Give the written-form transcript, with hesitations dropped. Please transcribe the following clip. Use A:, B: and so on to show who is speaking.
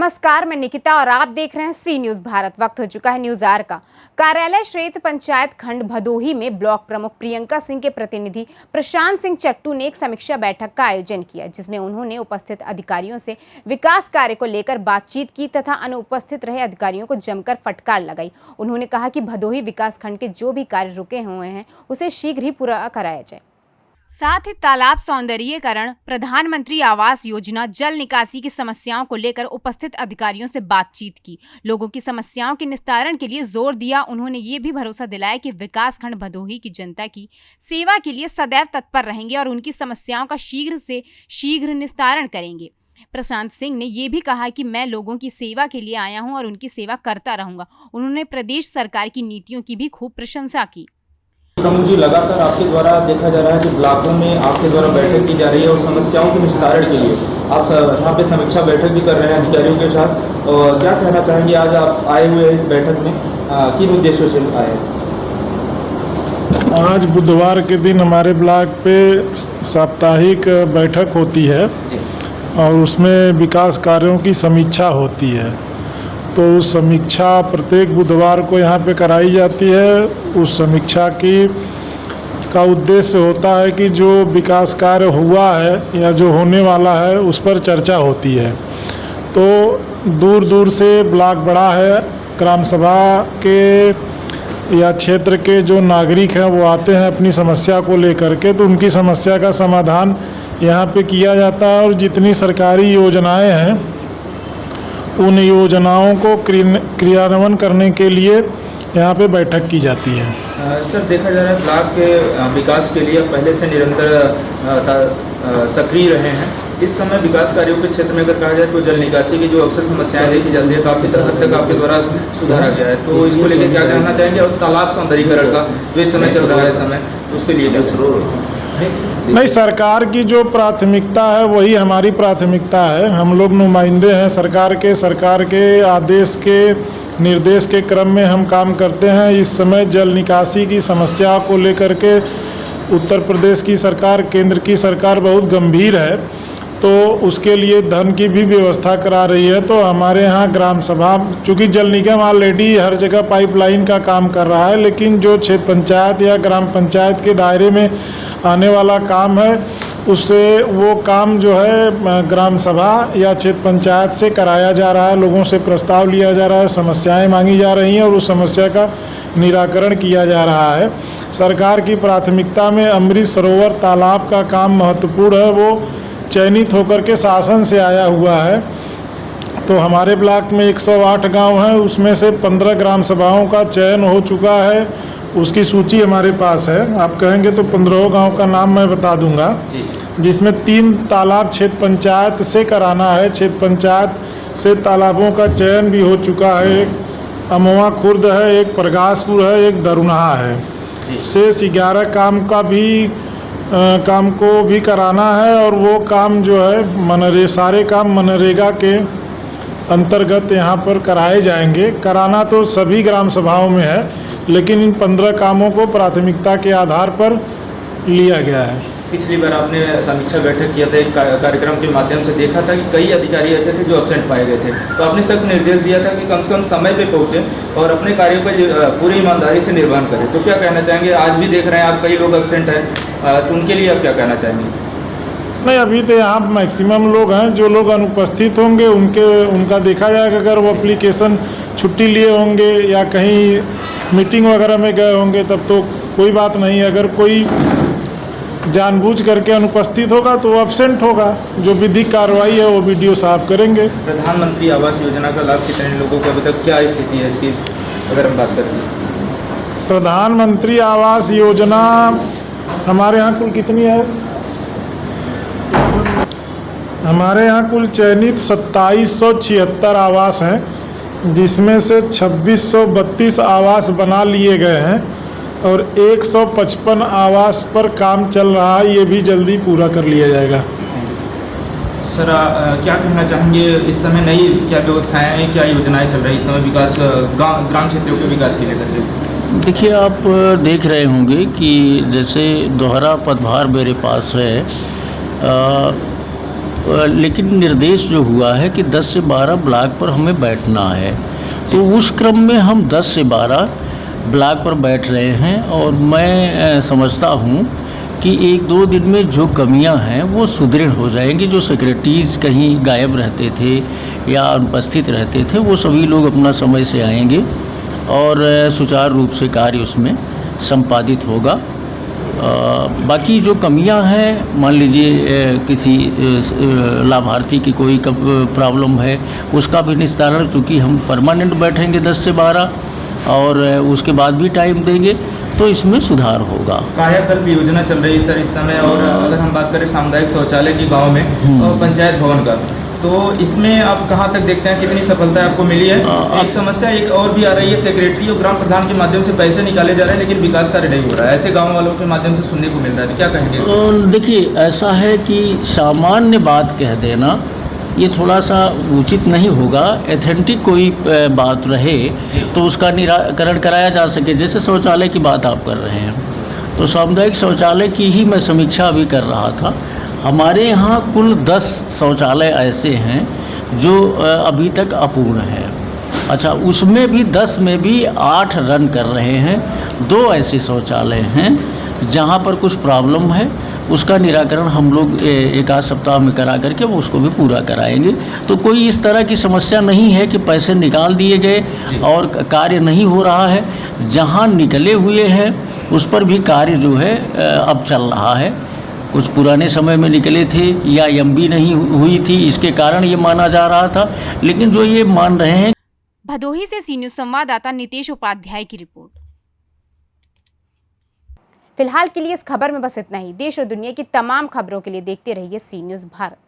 A: नमस्कार, मैं निकिता और आप देख रहे हैं सी न्यूज भारत। वक्त हो चुका है न्यूज आर का। कार्यालय क्षेत्र पंचायत खंड भदोही में ब्लॉक प्रमुख प्रियंका सिंह के प्रतिनिधि प्रशांत सिंह चट्टू ने एक समीक्षा बैठक का आयोजन किया, जिसमें उन्होंने उपस्थित अधिकारियों से विकास कार्य को लेकर बातचीत की तथा अनुपस्थित रहे अधिकारियों को जमकर फटकार लगाई। उन्होंने कहा कि भदोही विकास खंड के जो भी कार्य रुके हुए हैं उसे शीघ्र ही पूरा कराया जाए। साथ ही तालाब सौंदर्यीकरण, प्रधानमंत्री आवास योजना, जल निकासी की समस्याओं को लेकर उपस्थित अधिकारियों से बातचीत की, लोगों की समस्याओं के निस्तारण के लिए जोर दिया। उन्होंने ये भी भरोसा दिलाया कि विकास खंड भदोही की जनता की सेवा के लिए सदैव तत्पर रहेंगे और उनकी समस्याओं का शीघ्र से शीघ्र निस्तारण करेंगे। प्रशांत सिंह ने यह भी कहा कि मैं लोगों की सेवा के लिए आया हूं और उनकी सेवा करता रहूंगा। उन्होंने प्रदेश सरकार की नीतियों की भी खूब प्रशंसा की।
B: प्रमुख जी, लगातार आपके द्वारा देखा जा रहा है कि ब्लॉकों में आपके द्वारा बैठक की जा रही है और समस्याओं के निस्तारण के लिए आप यहाँ पे समीक्षा बैठक भी कर रहे हैं अधिकारियों के साथ। और क्या कहना चाहेंगे, आज आप आए हुए हैं इस बैठक में, किन उद्देश्यों से आए हैं?
C: आज बुधवार के दिन हमारे ब्लॉक पे साप्ताहिक बैठक होती है और उसमें विकास कार्यों की समीक्षा होती है। तो उस समीक्षा प्रत्येक बुधवार को यहाँ पे कराई जाती है। उस समीक्षा का उद्देश्य होता है कि जो विकास कार्य हुआ है या जो होने वाला है उस पर चर्चा होती है। तो दूर दूर से ब्लॉक बड़ा है, ग्राम सभा के या क्षेत्र के जो नागरिक हैं वो आते हैं अपनी समस्या को लेकर के, तो उनकी समस्या का समाधान यहाँ पे किया जाता है। और जितनी सरकारी योजनाएं हैं उन योजनाओं को क्रियान्वयन करने के लिए यहाँ पे बैठक की जाती है।
B: सर, देखा जा रहा है ब्लॉक के विकास के लिए पहले से निरंतर सक्रिय रहे हैं। इस समय विकास कार्यों के क्षेत्र में अगर कहा जाए तो जल निकासी की जो अक्सर समस्याएं देखी जाती है काफ़ी हद तक आपके द्वारा सुधारा गया है, तो इसको लेकर क्या कहना चाहेंगे? और तालाब सौंदर्यीकरण का जो इस समय चल रहा है समय, उसके लिए
C: नहीं, सरकार की जो प्राथमिकता है वही हमारी प्राथमिकता है। हम लोग नुमाइंदे हैं सरकार के आदेश के निर्देश के क्रम में हम काम करते हैं। इस समय जल निकासी की समस्या को लेकर के उत्तर प्रदेश की सरकार, केंद्र की सरकार बहुत गंभीर है, तो उसके लिए धन की भी व्यवस्था करा रही है। तो हमारे यहाँ ग्राम सभा, चूँकि जल निगम ऑलरेडी हर जगह पाइपलाइन का काम कर रहा है, लेकिन जो क्षेत्र पंचायत या ग्राम पंचायत के दायरे में आने वाला काम है उससे वो काम जो है ग्राम सभा या क्षेत्र पंचायत से कराया जा रहा है। लोगों से प्रस्ताव लिया जा रहा है, समस्याएं मांगी जा रही हैं और उस समस्या का निराकरण किया जा रहा है। सरकार की प्राथमिकता में अमृत सरोवर तालाब का काम महत्वपूर्ण है, वो चयनित होकर के शासन से आया हुआ है। तो हमारे ब्लॉक में 108 गांव हैं, उसमें से 15 ग्राम सभाओं का चयन हो चुका है। उसकी सूची हमारे पास है, आप कहेंगे तो 15 गांव का नाम मैं बता दूंगा, जिसमें 3 तालाब क्षेत्र पंचायत से कराना है। क्षेत्र पंचायत से तालाबों का चयन भी हो चुका है। एक अमवा खुर्द है, एक प्रकाशपुर है, एक दरुनाहा है। शेष 11 काम को भी कराना है और वो काम जो है सारे काम मनरेगा के अंतर्गत यहाँ पर कराए जाएंगे। कराना तो सभी ग्राम सभाओं में है, लेकिन इन 15 कामों को प्राथमिकता के आधार पर लिया गया है।
B: पिछली बार आपने समीक्षा बैठक किया था, एक कार्यक्रम के माध्यम से देखा था कि कई अधिकारी ऐसे थे जो एब्सेंट पाए गए थे, तो आपने सख्त निर्देश दिया था कि कम से कम समय पे पहुंचे और अपने कार्यों का पूरी ईमानदारी से निर्वहन करें। तो क्या कहना चाहेंगे? आज भी देख रहे हैं आप कई लोग एब्सेंट हैं, तो उनके लिए आप क्या कहना चाहेंगे?
C: नहीं, अभी तो यहाँ मैक्सिमम लोग हैं। जो लोग अनुपस्थित होंगे उनका देखा जाएगा। अगर वो एप्लीकेशन छुट्टी लिए होंगे या कहीं मीटिंग वगैरह में गए होंगे तब तो कोई बात नहीं। अगर कोई जानबूझ करके अनुपस्थित होगा तो वो एब्सेंट होगा। जो विधिक कार्रवाई है वो वीडियो साहब करेंगे।
B: प्रधानमंत्री आवास योजना का लाभ कितने लोगों को अभी तक, क्या स्थिति है इसकी अगर हम बात करें?
C: प्रधानमंत्री आवास योजना हमारे यहाँ कुल कितनी है? हमारे यहाँ कुल चयनित 2776 आवास हैं, जिसमें से 2632 आवास बना लिए गए हैं और 155 आवास पर काम चल रहा है। ये भी जल्दी पूरा कर लिया जाएगा।
B: सर, क्या कहना चाहेंगे इस समय नई क्या व्यवस्थाएं हैं, क्या योजनाएं चल रही इस समय विकास ग्राम क्षेत्रों के विकास के लेकर?
D: देखिए, आप देख रहे होंगे कि जैसे दोहरा पदभार मेरे पास है, लेकिन निर्देश जो हुआ है कि 10 से 12 ब्लॉक पर हमें बैठना है, तो उस क्रम में हम 10 से 12 ब्लॉक पर बैठ रहे हैं। और मैं समझता हूँ कि 1-2 दिन में जो कमियां हैं वो सुदृढ़ हो जाएंगी। जो सेक्रेटरीज कहीं गायब रहते थे या अनुपस्थित रहते थे, वो सभी लोग अपना समय से आएंगे और सुचारू रूप से कार्य उसमें संपादित होगा। बाकी जो कमियां हैं, मान लीजिए किसी लाभार्थी की कोई प्रॉब्लम है, उसका भी निस्तारण, चूँकि हम परमानेंट बैठेंगे 10 से 12 और उसके बाद भी टाइम देंगे, तो इसमें सुधार होगा।
B: कायाकल्प योजना चल रही है सर इस समय, और अगर हम बात करें सामुदायिक शौचालय की गांव में और पंचायत भवन का, तो इसमें आप कहां तक देखते हैं, कितनी सफलता आपको मिली है? एक समस्या एक और भी आ रही है, सेक्रेटरी और ग्राम प्रधान के माध्यम से पैसे निकाले जा रहे हैं लेकिन विकास कार्य नहीं हो रहा है, ऐसे गाँव वालों के माध्यम से सुनने को मिल रहा है, तो क्या कहेंगे?
D: देखिए, ऐसा है कि सामान्य बात कह देना ये थोड़ा सा उचित नहीं होगा। एथेंटिक कोई बात रहे तो उसका निराकरण कराया जा सके। जैसे शौचालय की बात आप कर रहे हैं, तो सामुदायिक शौचालय की ही मैं समीक्षा भी कर रहा था। हमारे यहाँ कुल 10 शौचालय ऐसे हैं जो अभी तक अपूर्ण है। अच्छा, उसमें भी 10 में भी 8 रन कर रहे हैं। 2 ऐसे शौचालय हैं जहाँ पर कुछ प्रॉब्लम है, उसका निराकरण हम लोग एक आध सप्ताह में करा करके वो उसको भी पूरा कराएंगे। तो कोई इस तरह की समस्या नहीं है कि पैसे निकाल दिए गए और कार्य नहीं हो रहा है। जहाँ निकले हुए हैं उस पर भी कार्य जो है अब चल रहा है। कुछ पुराने समय में निकले थे या एमबी नहीं हुई थी, इसके कारण ये माना जा रहा था, लेकिन जो ये मान रहे हैं।
A: भदोही से सी न्यूज़ संवाददाता नितेश उपाध्याय की रिपोर्ट। फिलहाल के लिए इस खबर में बस इतना ही। देश और दुनिया की तमाम खबरों के लिए देखते रहिए सी न्यूज़ भारत।